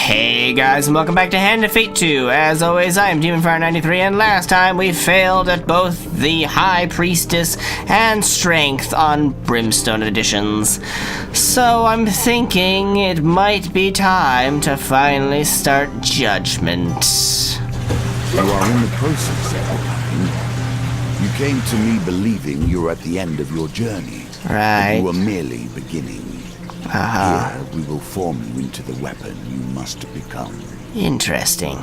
Hey guys, and welcome back to Hand of Fate 2. As always, I am DemonFire93, and last time we failed at both the High Priestess and Strength on Brimstone editions. So I'm thinking it might be time to finally start Judgement. You are in the process of it. You came to me believing you were at the end of your journey. Right. But you were merely beginning. Here, we will form you into the weapon you must become. Interesting.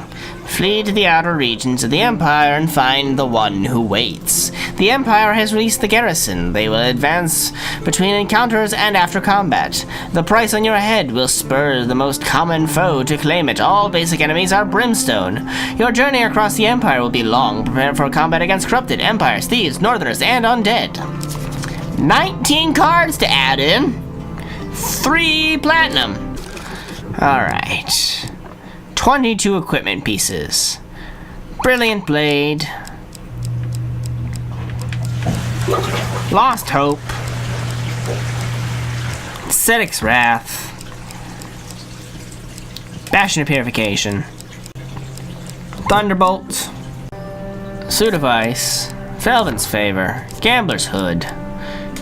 Flee to the outer regions of the Empire and find the one who waits. The Empire has released the garrison. They will advance between encounters and after combat. The price on your head will spur the most common foe to claim it. All basic enemies are Brimstone. Your journey across the Empire will be long. Prepare for combat against corrupted empires, thieves, northerners, and undead. 19 cards to add in. 3 platinum. Alright. 22 equipment pieces. Brilliant Blade. Lost Hope. Ascetic's Wrath. Bastion of Purification. Thunderbolt. Suit of Ice. Felvin's Favor. Gambler's Hood.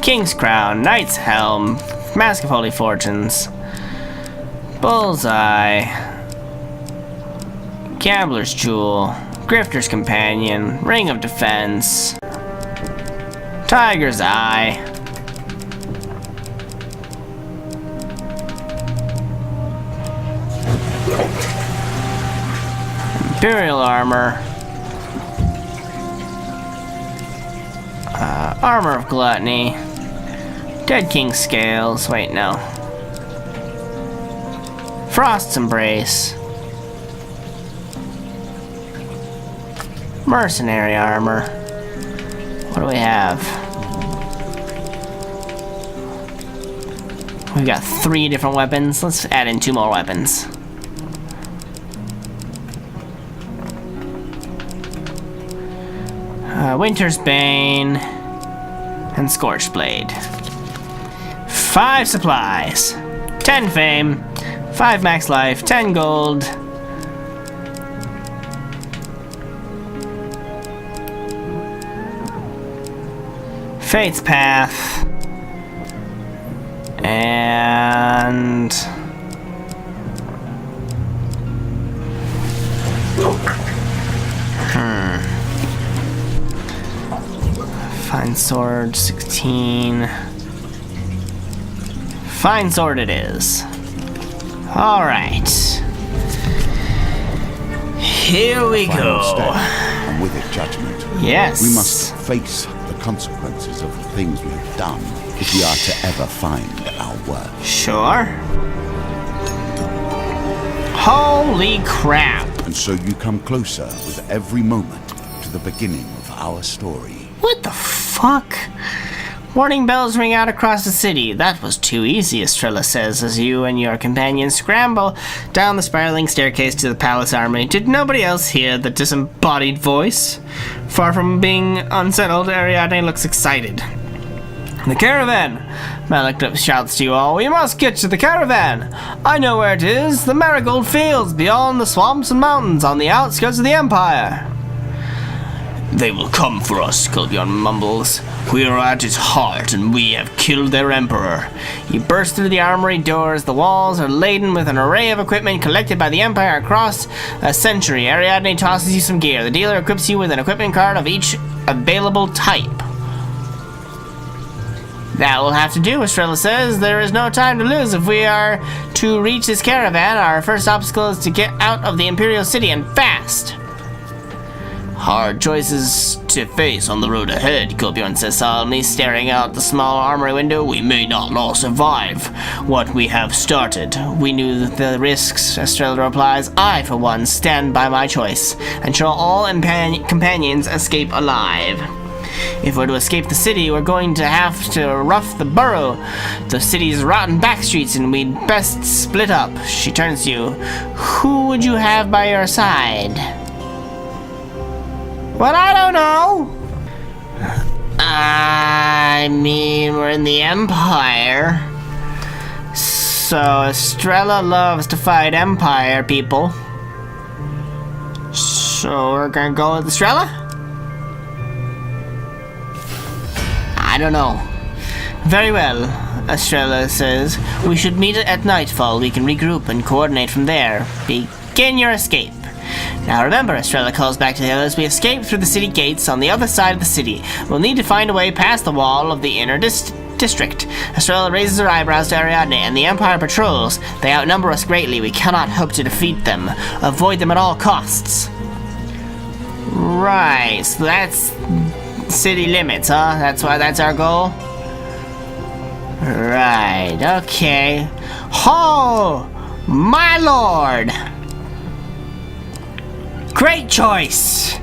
King's Crown. Knight's Helm. Mask of Holy Fortunes. Bullseye. Gambler's Jewel. Grifter's Companion. Ring of Defense. Tiger's Eye. Imperial Armor. Armor of Gluttony. Dead King Scales. Wait, no. Frost's Embrace. Mercenary Armor. What do we have? We've got 3 different weapons. Let's add in 2 more weapons. Winter's Bane and Scorched Blade. 5 supplies, 10 fame, 5 max life, 10 gold. Fate's Path. And Fine Sword 16. Fine Sword it is. Alright. Here we go. Step, and with it, Judgment. Yes. We must face the consequences of the things we have done if we are to ever find our worth. Sure. Holy crap. And so you come closer with every moment to the beginning of our story. What the fuck? Warning bells ring out across the city. That was too easy, Estrella says, as you and your companions scramble down the spiraling staircase to the palace armory. Did nobody else hear the disembodied voice? Far from being unsettled, Ariadne looks excited. The caravan! Malek shouts to you all. We must get to the caravan! I know where it is. The marigold fields beyond the swamps and mountains on the outskirts of the Empire. They will come for us, Kulbjorn mumbles. We are at its heart, and we have killed their emperor. You burst through the armory doors. The walls are laden with an array of equipment collected by the Empire across a century. Ariadne tosses you some gear. The dealer equips you with an equipment card of each available type. That will have to do, Estrella says. There is no time to lose. If we are to reach this caravan, our first obstacle is to get out of the Imperial City, and fast. Hard choices to face on the road ahead, Kulbjorn says solemnly, staring out the small armory window. We may not all survive what we have started. We knew the risks, Estrella replies. I, for one, stand by my choice, and shall all companions escape alive. If we're to escape the city, we're going to have to rough the borough, the city's rotten back streets, and we'd best split up. She turns to you. Who would you have by your side? Well, I don't know. I mean, we're in the Empire. So, Estrella loves to fight Empire people. So, we're gonna go with Estrella? I don't know. Very well, Estrella says. We should meet at nightfall. We can regroup and coordinate from there. Begin your escape. Now remember, Estrella calls back to the others, we escape through the city gates on the other side of the city. We'll need to find a way past the wall of the inner district. Estrella raises her eyebrows to Ariadne, and the Empire patrols. They outnumber us greatly. We cannot hope to defeat them. Avoid them at all costs. Right, so that's city limits, huh? That's our goal? Right, okay. Ho! My lord! Great choice!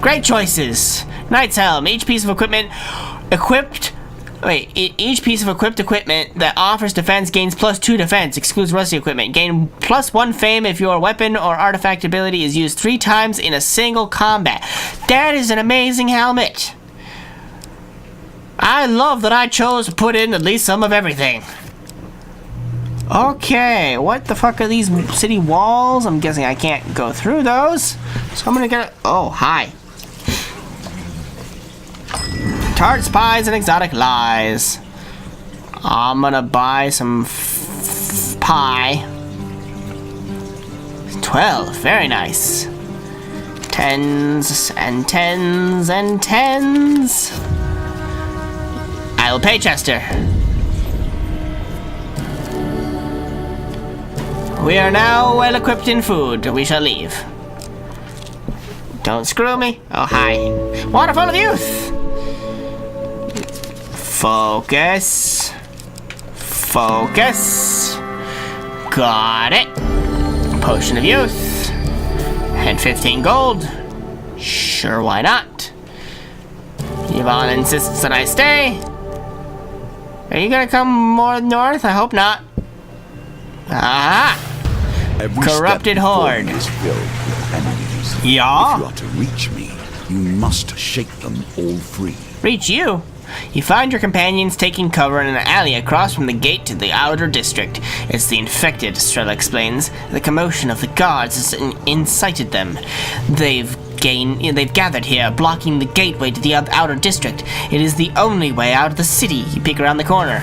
Great choices! Knight's Helm. Each piece of equipment each piece of equipped equipment that offers defense gains +2 defense, excludes rusty equipment. Gain +1 fame if your weapon or artifact ability is used 3 times in a single combat. That is an amazing helmet! I love that I chose to put in at least some of everything. Okay, what the fuck are these city walls? I'm guessing I can't go through those. So I'm gonna get a... Oh, hi. Tarts, pies, and exotic lies. I'm gonna buy some pie. 12, very nice. 10s and 10s and 10s. I will pay Chester. We are now well equipped in food. We shall leave. Don't screw me. Oh, hi. Waterfall of Youth. Focus. Focus. Got it. Potion of Youth. And 15 gold. Sure, why not? Yvonne insists that I stay. Are you gonna come more north? I hope not. Ah! Every Corrupted step before horde. you is filled with enemies. Yeah? If you are to reach me, you must shake them all free. Reach you? You find your companions taking cover in an alley across from the gate to the outer district. It's the infected, Estrella explains. The commotion of the guards has incited them. They've gathered here, blocking the gateway to the outer district. It is the only way out of the city. You peek around the corner.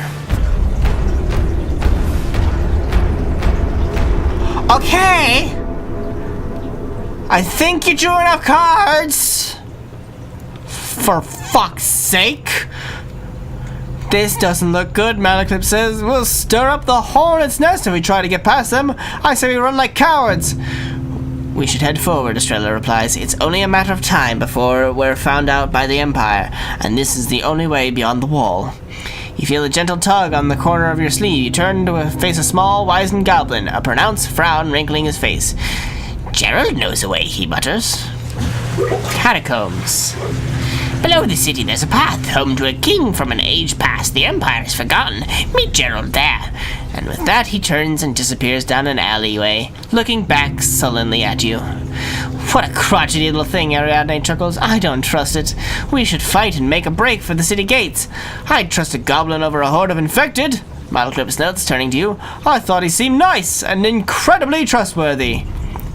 Okay! I think you drew enough cards! For fuck's sake! This doesn't look good, Malaclip says. We'll stir up the hornet's nest if we try to get past them. I say we run like cowards. We should head forward, Estrella replies. It's only a matter of time before we're found out by the Empire, and this is the only way beyond the wall. You feel a gentle tug on the corner of your sleeve. You turn to face a small, wizened goblin, a pronounced frown wrinkling his face. Gerald knows a way, he mutters. Catacombs. Below the city there's a path, home to a king from an age past. The Empire is forgotten. Meet Gerald there. And with that he turns and disappears down an alleyway, looking back sullenly at you. What a crotchety little thing, Ariadne chuckles. I don't trust it. We should fight and make a break for the city gates. I'd trust a goblin over a horde of infected. Malaclip's notes, turning to you. I thought he seemed nice and incredibly trustworthy.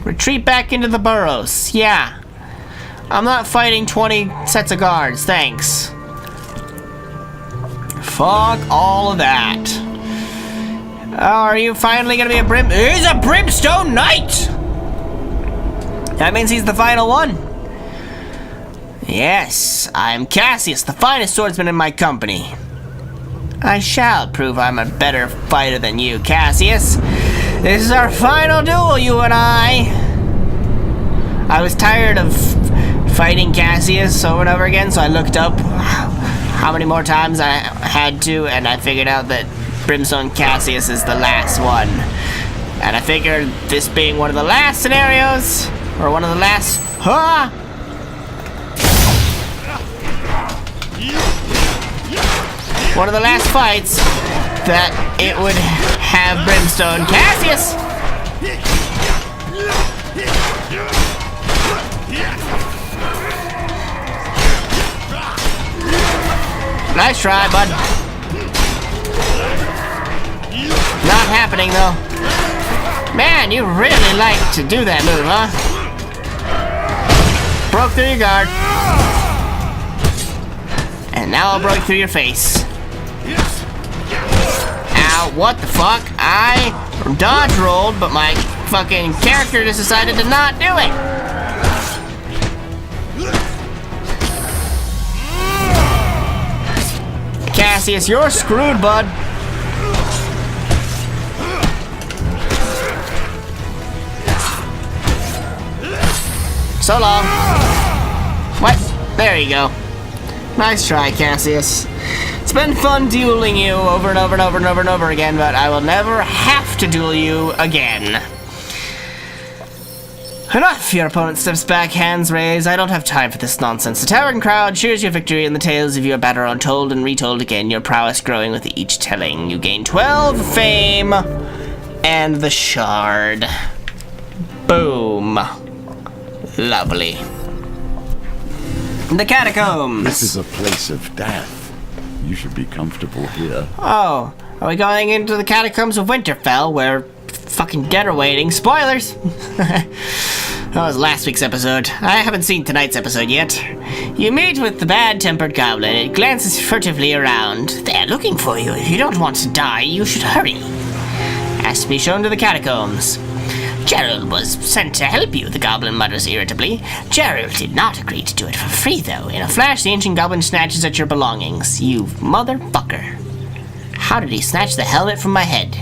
Retreat back into the burrows. Yeah. I'm not fighting 20 sets of guards, thanks. Fuck all of that. Oh, are you finally gonna be He's a brimstone knight! That means he's the final one. Yes, I'm Cassius, the finest swordsman in my company. I shall prove I'm a better fighter than you, Cassius. This is our final duel, you and I. I was tired of fighting Cassius over and over again, so I looked up how many more times I had to, and I figured out that Brimstone Cassius is the last one. And I figured this being one of the last scenarios, or one of the last... one of the last fights, that it would have Brimstone Cassius! Nice try, bud. Not ain't happening, though. Man, you really like to do that move, huh? Broke through your guard. And now I'll break through your face. Ow, what the fuck? I dodge rolled, but my fucking character just decided to not do it. Cassius, you're screwed, bud. So long. What? There you go. Nice try, Cassius. It's been fun dueling you over and over and over and over and over again, but I will never have to duel you again. Enough! Your opponent steps back, hands raised. I don't have time for this nonsense. The tavern crowd cheers your victory, and the tales of your battle are told and retold again, your prowess growing with each telling. You gain 12 fame and the shard. Boom. Lovely. The catacombs. This is a place of death. You should be comfortable here. Oh, are we going into the catacombs of Winterfell, where fucking dead are waiting? Spoilers! That was last week's episode. I haven't seen tonight's episode yet. You meet with the bad-tempered goblin. It glances furtively around. They're looking for you. If you don't want to die, you should hurry. Asked to be shown to the catacombs. Gerald was sent to help you, the goblin mutters irritably. Gerald did not agree to do it for free, though. In a flash, the ancient goblin snatches at your belongings. You motherfucker. How did he snatch the helmet from my head?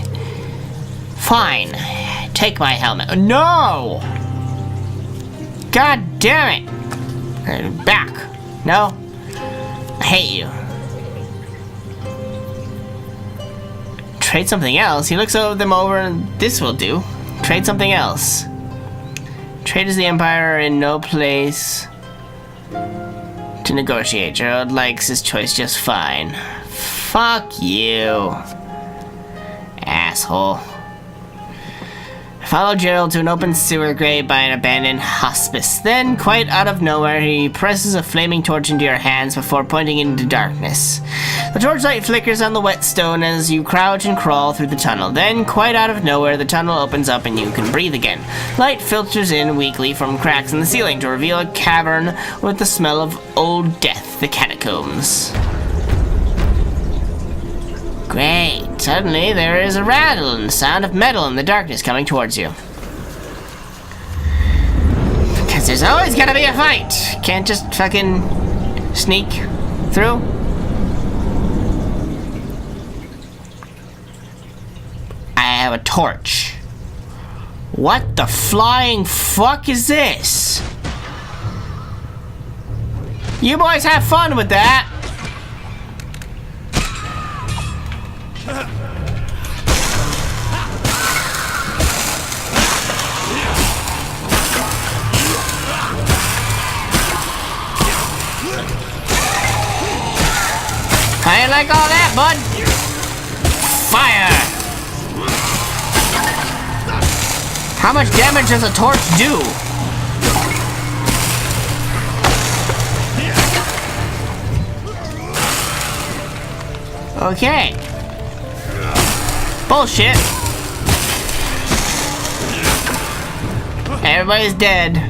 Fine. Take my helmet. No! God damn it! Back. No? I hate you. Trade something else? He looks them over and this will do. Trade something else. Trade as the Empire are in no place to negotiate. Gerald likes his choice just fine. Fuck you. Asshole. Follow Gerald to an open sewer grave by an abandoned hospice. Then, quite out of nowhere, he presses a flaming torch into your hands before pointing into darkness. The torchlight flickers on the wet stone as you crouch and crawl through the tunnel. Then, quite out of nowhere, the tunnel opens up and you can breathe again. Light filters in weakly from cracks in the ceiling to reveal a cavern with the smell of old death, the catacombs. Great. Suddenly, there is a rattle and the sound of metal in the darkness coming towards you. Because there's always gotta be a fight. Can't just fucking sneak through. I have a torch. What the flying fuck is this? You boys have fun with that. I ain't like all that, bud. Fire! How much damage does a torch do? Okay. Bullshit. Everybody's dead.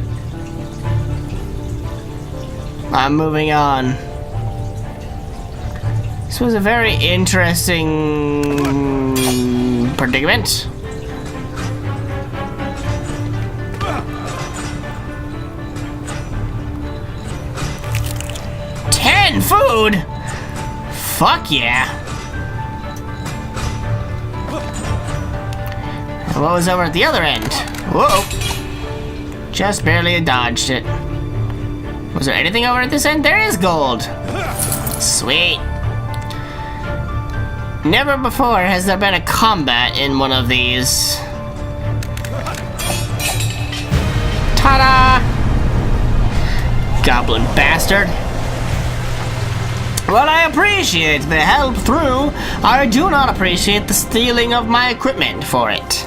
I'm moving on. This was a very interesting predicament. Food? Fuck yeah. And what was over at the other end? Whoa. Just barely dodged it. Was there anything over at this end? There is gold. Sweet. Never before has there been a combat in one of these. Ta-da! Goblin bastard. While I appreciate the help through, I do not appreciate the stealing of my equipment for it.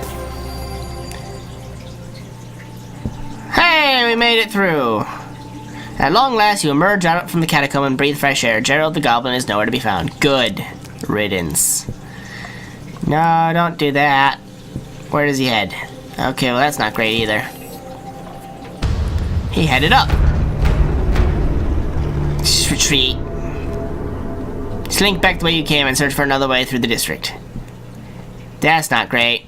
Hey, we made it through. At long last, you emerge out from the catacomb and breathe fresh air. Gerald the Goblin is nowhere to be found. Good riddance. No, don't do that. Where does he head? Okay, well that's not great either. He headed up. Just retreat. Slink back the way you came and search for another way through the district. That's not great.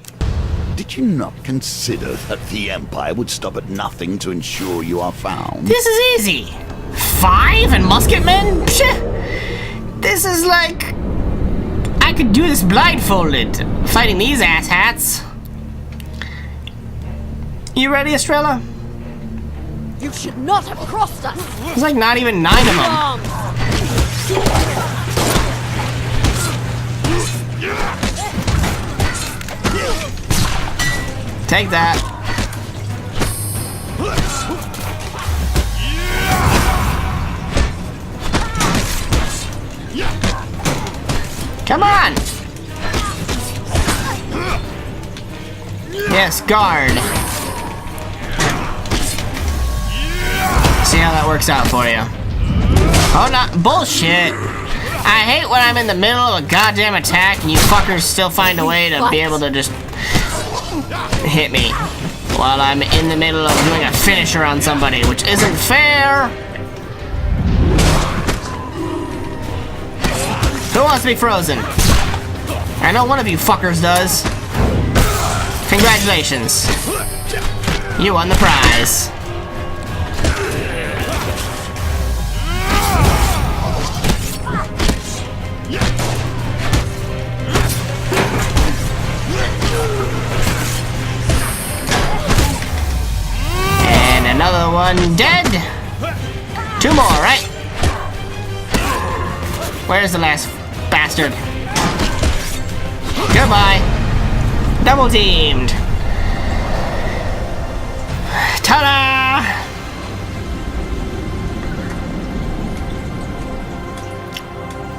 Did you not consider that the Empire would stop at nothing to ensure you are found? This is easy. 5 and musketmen? Pshh. This is like... I could do this blindfolded. Fighting these asshats. You ready, Estrella? You should not have crossed us. There's like not even 9 of them. Take that. Come on! Yes, guard. See how that works out for you. Oh, no, bullshit. I hate when I'm in the middle of a goddamn attack and you fuckers still find a way to be able to just hit me while I'm in the middle of doing a finisher on somebody, which isn't fair. Who wants to be frozen? I know one of you fuckers does. Congratulations. You won the prize. Another one dead. 2 more, right? Where's the last bastard? Goodbye. Double teamed. Ta-da!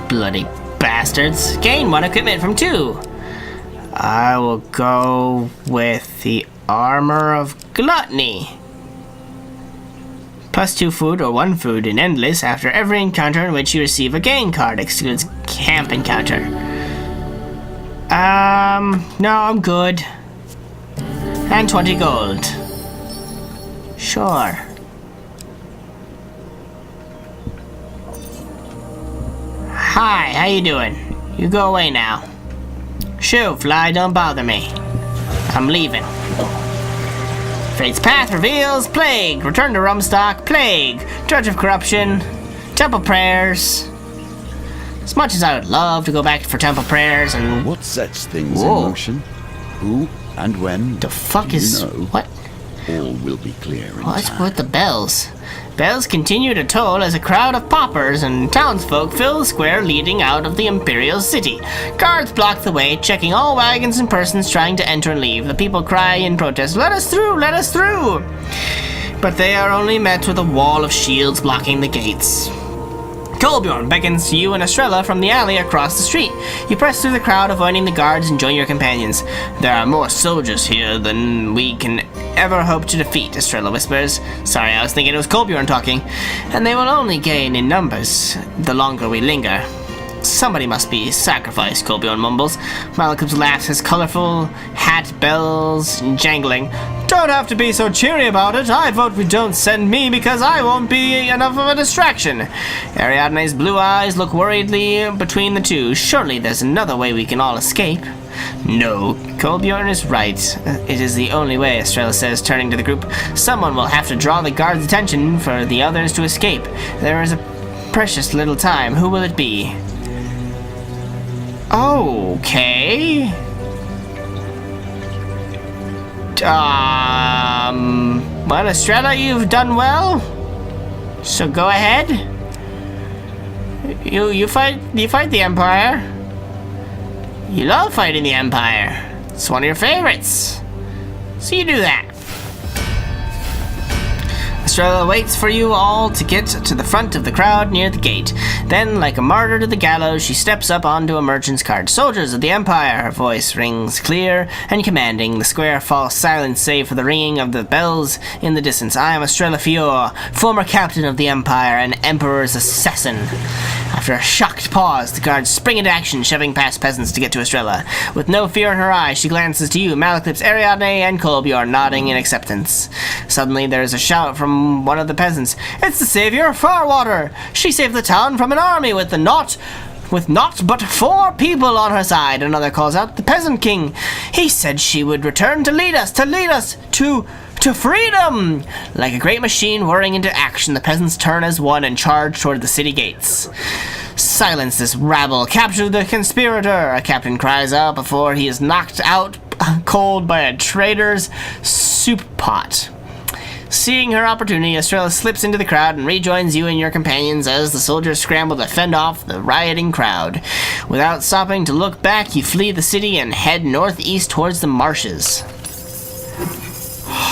Bloody bastards. Gain 1 equipment from 2. I will go with the Armor of Gluttony. +2 food or 1 food in Endless after every encounter in which you receive a gain card. Excludes camp encounter. No, I'm good. And 20 gold. Sure. Hi, how you doing? You go away now. Shoo, fly, don't bother me. I'm leaving. Fate's Path reveals Plague, Return to Rumstock, Plague, Judge of Corruption, Temple Prayers. As much as I would love to go back for Temple Prayers and... What sets things Whoa. in motion? Who and when? The fuck is... You know, what? All will be clear in What's time. with the bells? Bells continue to toll as a crowd of paupers and townsfolk fill the square leading out of the Imperial City. Guards block the way, checking all wagons and persons trying to enter and leave. The people cry in protest, "Let us through! Let us through!" But they are only met with a wall of shields blocking the gates. Kolbjorn beckons you and Estrella from the alley across the street. You press through the crowd, avoiding the guards and join your companions. There are more soldiers here than we can ever hope to defeat, Estrella whispers. Sorry, I was thinking it was Kolbjorn talking. And they will only gain in numbers the longer we linger. Somebody must be sacrificed, Kolbjorn mumbles. Malcolm's laughs, his colorful hat bells jangling. Don't have to be so cheery about it. I vote we don't send me because I won't be enough of a distraction. Ariadne's blue eyes look worriedly between the two. Surely there's another way we can all escape. No, Kolbjorn is right. It is the only way, Estrella says, turning to the group. Someone will have to draw the guards' attention for the others to escape. There is a precious little time. Who will it be? Okay. Well, Estrella, you've done well. So go ahead. You fight the Empire. You love fighting the Empire. It's one of your favorites. So you do that. Estrella waits for you all to get to the front of the crowd near the gate. Then, like a martyr to the gallows, she steps up onto a merchant's cart. Soldiers of the Empire, her voice rings clear and commanding. The square falls silent save for the ringing of the bells in the distance. I am Estrella Fior, former captain of the Empire and Emperor's assassin. After a shocked pause, the guards spring into action, shoving past peasants to get to Estrella. With no fear in her eyes, she glances to you, Malaclips, Ariadne, and Kolbjorn, nodding in acceptance. Suddenly, there is a shout from one of the peasants. It's the savior, Farwater! She saved the town from an army with naught but 4 people on her side. Another calls out, the peasant king. He said she would return to lead us to freedom! Like a great machine whirring into action, the peasants turn as one and charge toward the city gates. Silence this rabble! Capture the conspirator! A captain cries out before he is knocked out cold by a traitor's soup pot. Seeing her opportunity, Estrella slips into the crowd and rejoins you and your companions as the soldiers scramble to fend off the rioting crowd. Without stopping to look back, you flee the city and head northeast towards the marshes.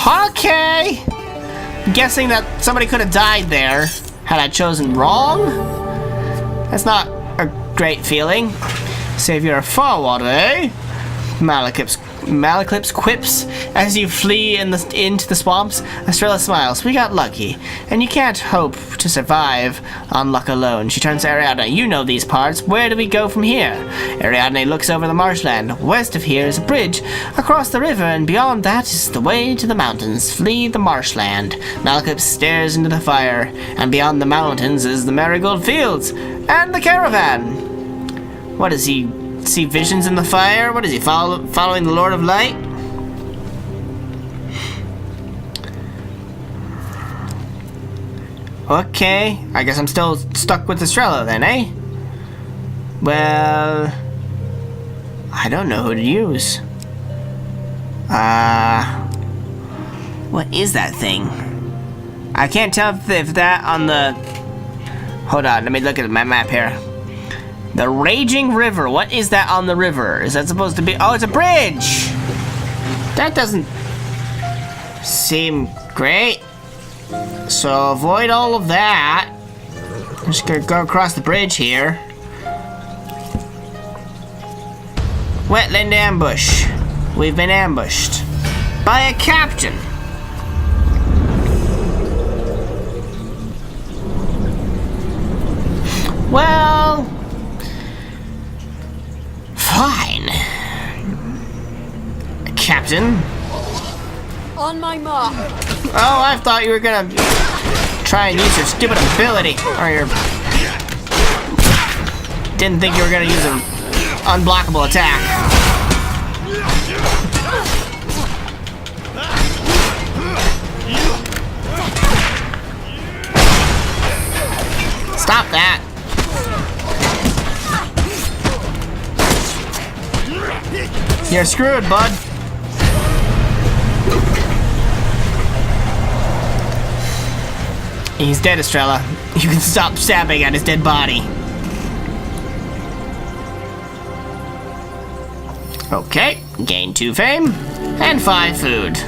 Okay! Guessing that somebody could have died there had I chosen wrong? That's not a great feeling. Savior Farwater, eh? Malaclips quips as you flee into the swamps. Estrella smiles. We got lucky, and you can't hope to survive on luck alone. She turns to Ariadne. You know these parts. Where do we go from here? Ariadne looks over the marshland. West of here is a bridge across the river, and beyond that is the way to the mountains. Flee the marshland. Malaclips stares into the fire, and beyond the mountains is the marigold fields and the caravan. What is he? See visions in the fire? What is he, following the Lord of Light? Okay, I guess I'm still stuck with Estrella then, eh? Well, I don't know who to use. What is that thing? I can't tell if that on the... Hold on, let me look at my map here. The Raging River. What is that on the river? Is that supposed to be... Oh, it's a bridge! That doesn't seem great. So avoid all of that. I'm just gonna go across the bridge here. Wetland ambush. We've been ambushed by a captain. Well... Fine. Captain. On my mark. Oh, I thought you were gonna try and use your stupid ability. Or your... Didn't think you were gonna use an unblockable attack. Stop that. You're screwed, bud. He's dead, Estrella. You can stop stabbing at his dead body. Okay, gain 2 fame and 5 food.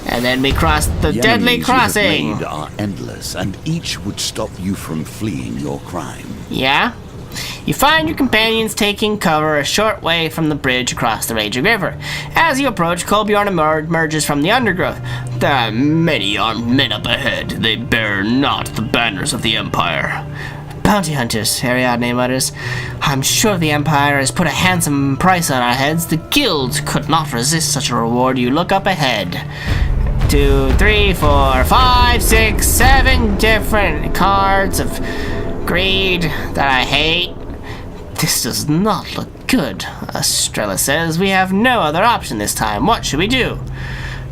And then we cross the deadly crossing. You have made are endless, and each would stop you from fleeing your crime. Yeah? You find your companions taking cover a short way from the bridge across the Raging River. As you approach, Kolbjorn emerges from the undergrowth. There are many armed men up ahead. They bear not the banners of the Empire. Bounty hunters, Ariadne mutters. I'm sure the Empire has put a handsome price on our heads. The guild could not resist such a reward. You look up ahead. 2, 3, 4, 5, 6, 7 different cards of greed that I hate. This does not look good, Estrella says. We have no other option this time. What should we do?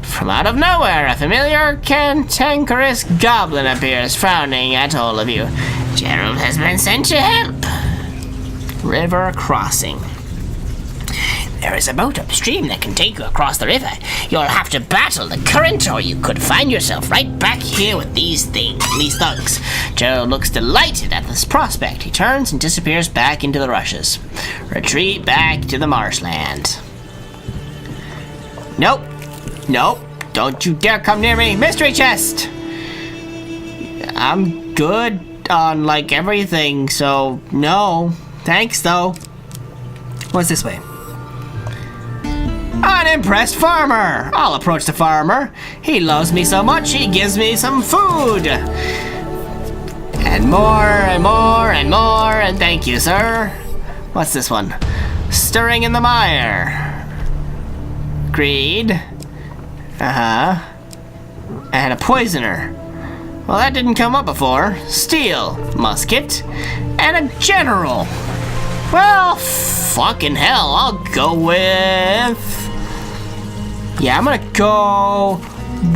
From out of nowhere, a familiar cantankerous goblin appears, frowning at all of you. Gerald has been sent to help. River crossing. There is a boat upstream that can take you across the river. You'll have to battle the current, or you could find yourself right back here with these thugs. Gerald looks delighted at this prospect. He turns and disappears back into the rushes. Retreat back to the marshland. Nope. Nope. Don't you dare come near me. Mystery chest! I'm good on, like, everything, so no. Thanks, though. What's this way? Unimpressed farmer! I'll approach the farmer. He loves me so much, he gives me some food. And more, and more, and more, and thank you, sir. What's this one? Stirring in the mire. Greed. And a poisoner. Well, that didn't come up before. Steel, musket, and a general. Well, fucking hell, I'll go with... Yeah, I'm gonna go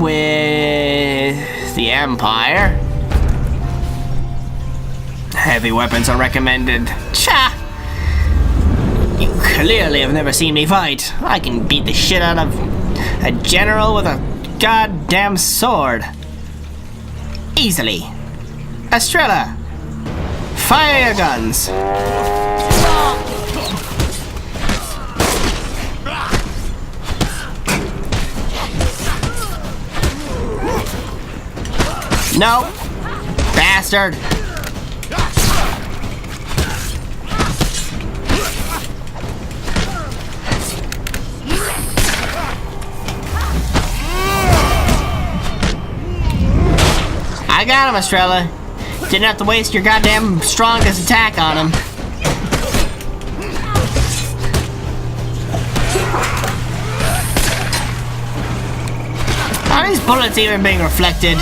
with the Empire. Heavy weapons are recommended. Cha! You clearly have never seen me fight. I can beat the shit out of a general with a goddamn sword. Easily. Estrella, fire your guns. No, bastard. I got him, Estrella. Didn't have to waste your goddamn strongest attack on him. Are these bullets even being reflected?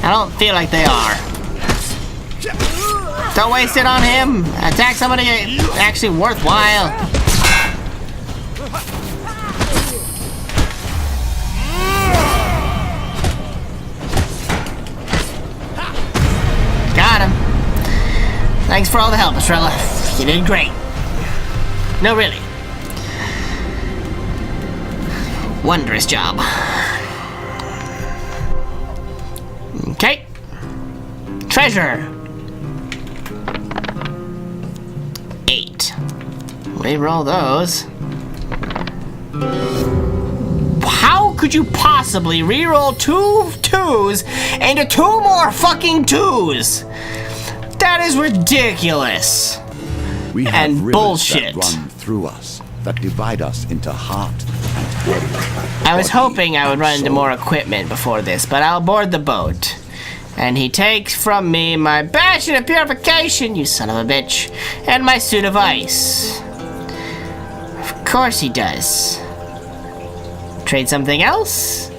I don't feel like they are. Don't waste it on him. Attack somebody actually worthwhile. Got him. Thanks for all the help, Estrella. You did great. No, really. Wondrous job. Okay. Treasure. 8. Reroll those. How could you possibly reroll 2 2s into 2 more fucking 2s? That is ridiculous. We have and rivers bullshit. that run through us, that divide us into heart and head. I was hoping I would run into more equipment before this, but I'll board the boat. And he takes from me my bastion of purification, you son of a bitch, and my suit of ice. Of course he does. Trade something else?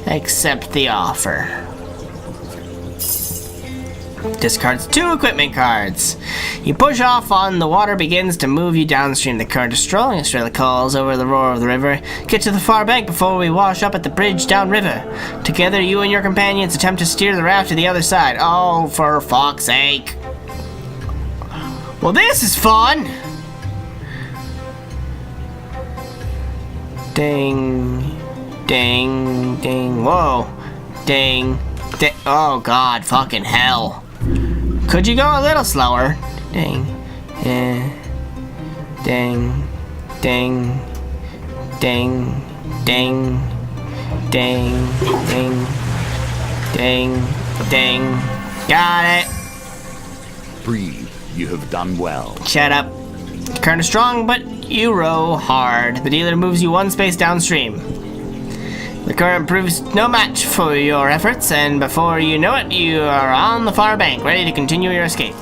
Accept the offer. Discards 2 equipment cards. You push off on the water begins to move you downstream. The current is strong. Estrella calls over the roar of the river. Get to the far bank before we wash up at the bridge downriver. Together, you and your companions attempt to steer the raft to the other side. Oh, for fuck's sake. Well, this is fun. Ding. Ding. Ding. Whoa. Ding. Ding. Oh, God. Fucking hell. Could you go a little slower? Ding. Ding. Ding. Ding. Ding. Ding. Ding. Ding. Ding. Got it. Breathe. You have done well. Shut up. Current is strong, but you row hard. The dealer moves you 1 space downstream. The current proves no match for your efforts, and before you know it, you are on the far bank, ready to continue your escape.